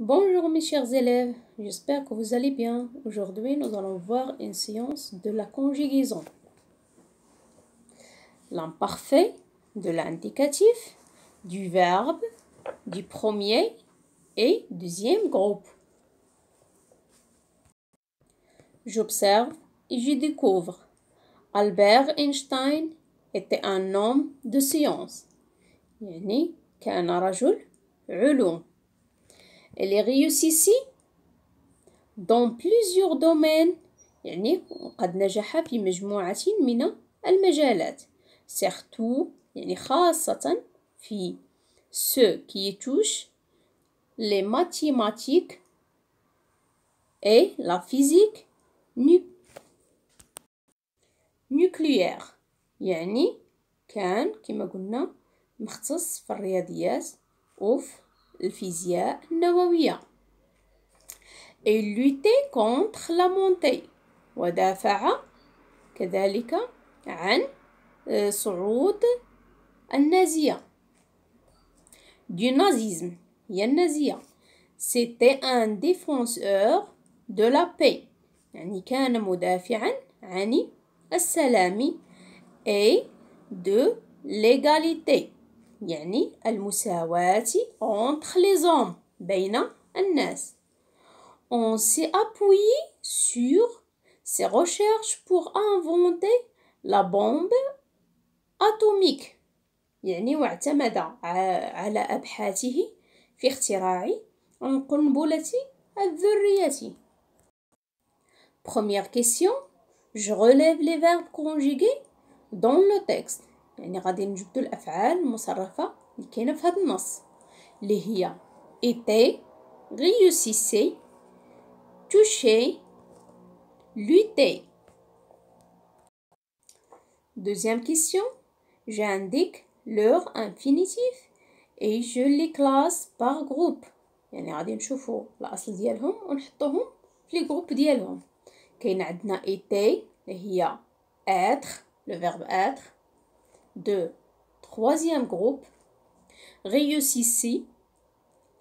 Bonjour mes chers élèves, j'espère que vous allez bien. Aujourd'hui, nous allons voir une séance de la conjugaison. L'imparfait, de l'indicatif, du verbe, du premier et deuxième groupe. J'observe et je découvre. Albert Einstein était un homme de science. يعني كان رجل علوم. Elle réussissait dans plusieurs domaines. يعني قد نجح في مجموعة من المجالات. Surtout يعني خاصة في ce qui touche les mathématiques et la physique nucléaire. يعني كان كما قلنا مختص في الرياضيات وفي الفيزياء النووية. Il luttait contre la montée ودافع كذلك عن صعود النازية. Du nazisme هي النازية. C'était un défenseur de la paix. يعني كان مدافعا عن السلام et de l'égalité. يعني المساواة entre les hommes بين الناس. On s'est appuyé sur ses recherches pour inventer la bombe atomique. يعني واعتمد على أبحاثه في اختراع القنبلة الذرية. Première question. Je relève les verbes conjugués dans le texte. يعني غادي نجبدو الأفعال المصرفة اللي كاينة في هذا النص اللي هي était, réussissait, toucher, lutter. Deuxième question. J'indique leur infinitif et je les classe par groupe. يعني غادي نشوفوا الأصل ديالهم ونحطوهم في لي جروب ديالهم. كاين عندنا était اللي هي être, le verbe être. De troisième groupe. Réussissez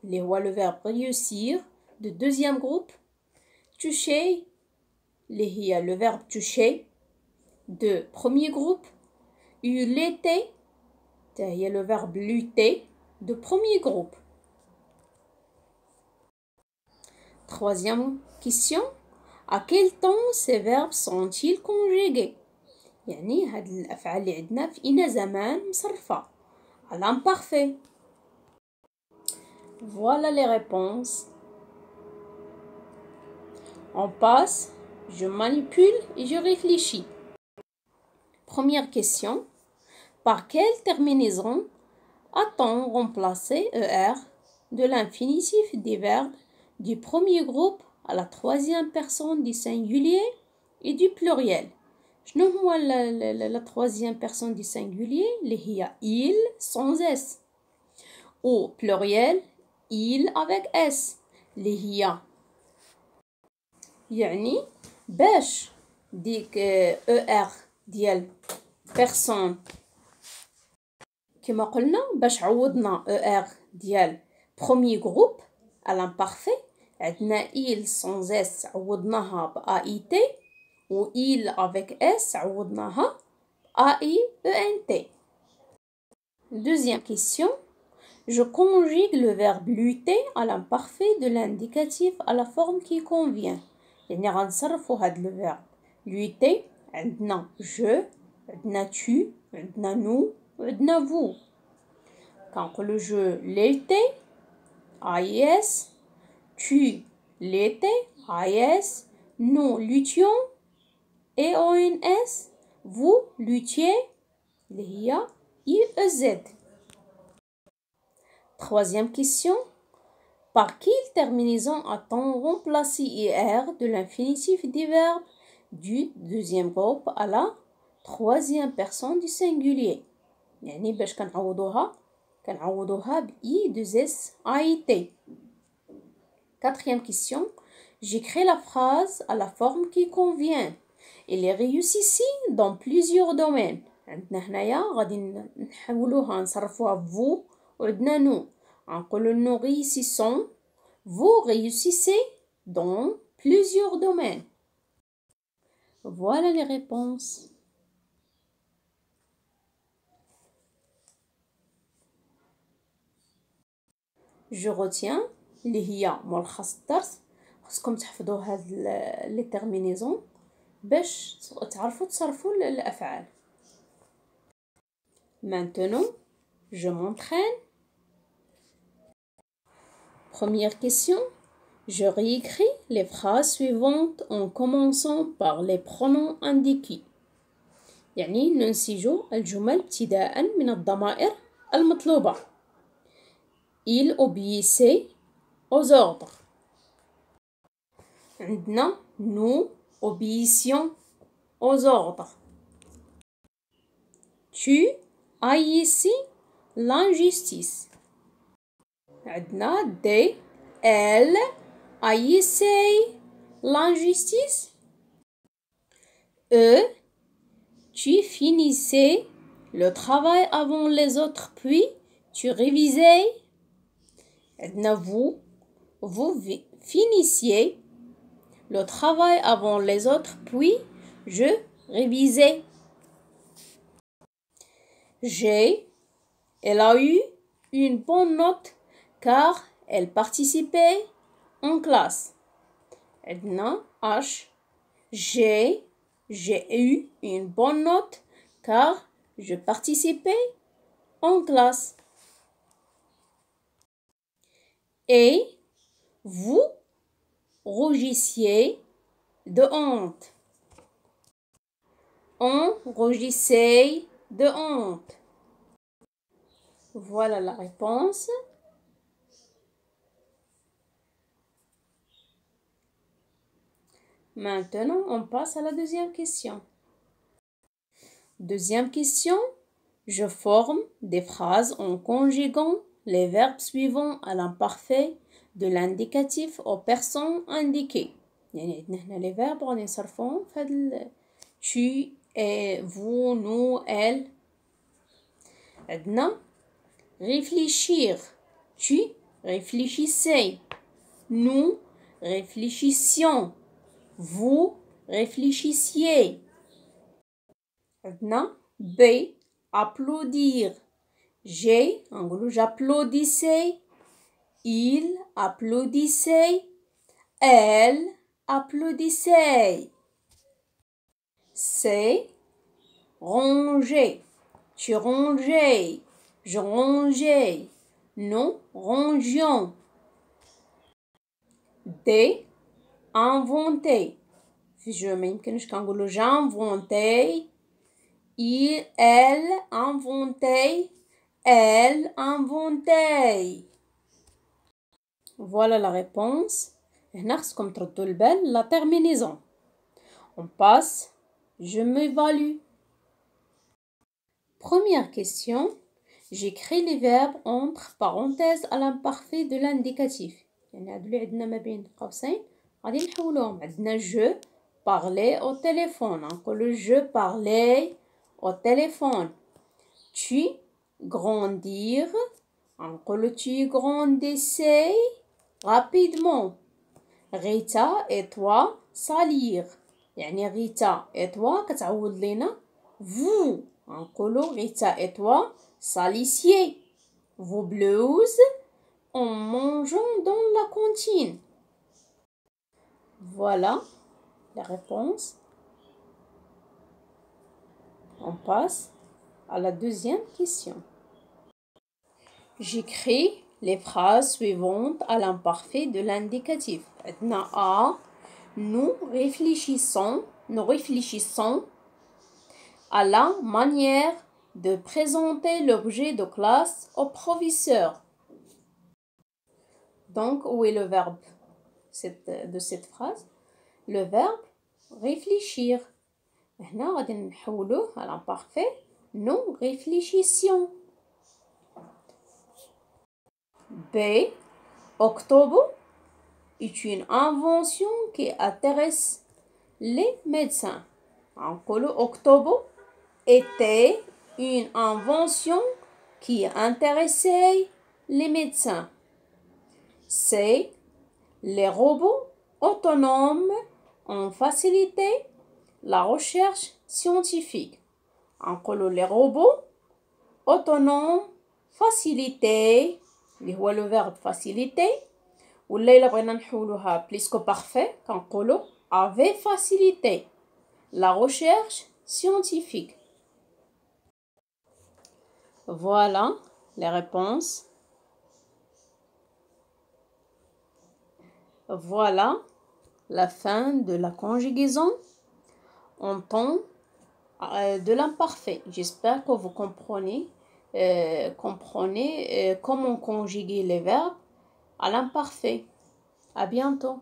اللي هو le verbe réussir. De deuxième groupe. Toucher اللي هي le verbe toucher. De premier groupe. Lutter هي le verbe lutter. De premier groupe. Troisième question. À quel temps ces verbes sont-ils conjugués? يعني هاد الأفعال اللي عندنا في أين زمان مصرفة. À l'imparfait. Voilà les réponses. On passe, je manipule et je réfléchis. Première question. Par quelle terminaison a-t-on remplacé ER de l'infinitif des verbes du premier groupe à la troisième personne du singulier et du pluriel? شنو هو la troisième personne du singulier اللي هي il sans s ou pluriel il avec s اللي هي يعني باش ديك er ديال personne كما قلنا باش عوضنا er ديال premier groupe à l'imparfait عندنا il sans s عوضناها ب AIT ou il avec s عوضناها AIENT. Deuxième question. Je conjugue le verbe lutter à l'imparfait de l'indicatif à la forme qui convient. يعني غنصرفو هاد le verbe lutter عندنا je عندنا tu عندنا nous وعندنا vous. كنقولو je l'étais AIS, tu l'étais AIS, nous luttions EONS, vous luttiez اللي هي IEZ. Troisième question. Par quelle terminaison a-t-on remplacé IR de l'infinitif des verbes du deuxième groupe à la troisième personne du singulier? يعني باش كنعوضوها ب I2S AIT. Quatrième question. J'écris la phrase à la forme qui convient. Il réussissait dans plusieurs domaines. عندنا هنايا غادي نحولوها نصرفوها vous وعندنا nous. غنقولو nous réussissons Vous réussissez dans plusieurs domaines. Voilà les réponses. Je retiens اللي هي ملخص الدرس. خصكم تحفظوا هاد لي تيرمينيزون باش تعرفوا تصرفوا الأفعال. Maintenant, je m'entraîne. Première question. Je réécris les phrases suivantes en commençant par les pronoms indiqués. يعني ننسج الجمل ابتداء من الضمائر المطلوبة. Il obéissait aux ordres. عندنا nous obéissions aux ordres. Tu haïssais l'injustice. عندنا they elle haïssait l'injustice. Eux, tu finissais le travail avant les autres puis tu révisais. عندنا vous finissiez le travail avant les autres puis je révisais. Elle a eu une bonne note car elle participait en classe. عندنا j'ai eu une bonne note car je participais en classe. Et vous rougissiez de honte. On rougissait de honte. Voilà la réponse. Maintenant, on passe à la deuxième question. Deuxième question. Je forme des phrases en conjuguant les verbes suivants à l'imparfait de l'indicatif aux personnes indiquées. يعني عندنا هنا les verbes غادي نصرفوهم في هاد tu, et, vous, nous, elle. عندنا réfléchir. Tu réfléchissez. Nous réfléchissions. Vous réfléchissiez. عندنا B. Applaudir. j'applaudissais. Il applaudissait. Elle applaudissait. C'est ranger. Tu rangeais. Je rangeais. Nous rangions. D. Inventer. Je ميمكنش كنقولو j'inventais. Elle inventait. Elle inventait. Voilà la réponse. هنا خصكم تردوا البال la terminaison. On passe. Je m'évalue. Première question. J'écris les verbes entre parenthèses à l'imparfait de l'indicatif. يعني هادو اللي عندنا ما بين قوسين غادي نحولوهم. عندنا je parlais au téléphone. نقولو je parlais au téléphone. Tu grandir. نقولو tu grandissais rapidement. Rita et toi salir. يعني Rita et toi كتعوض لينا vous. نقولو Rita et toi salissiez vos blouses en mangeant dans la cantine. Voilà la réponse. On passe à la deuxième question. J'écris les phrases suivantes à l'imparfait de l'indicatif. عندنا A. Nous réfléchissons à la manière de présenter l'objet de classe au professeur. Donc, où est le verbe de cette phrase? Le verbe réfléchir. هنا غادي نحولوه à l'imparfait. Nous réfléchissions. B. Octobre est une invention qui intéresse les médecins. نقولو Octobre était une invention qui intéressait les médecins. C. Les robots autonomes ont facilité la recherche scientifique. نقولوا les robots autonomes facilité اللي هو le verbe faciliter ولا إلا بغينا نحولوها plus que parfait كنقولوا avait facilité la recherche scientifique. Voilà les réponses. Voilà la fin de la conjugaison en temps de l'imparfait. J'espère que vous comprenez comment conjuguer les verbes à l'imparfait. À bientôt.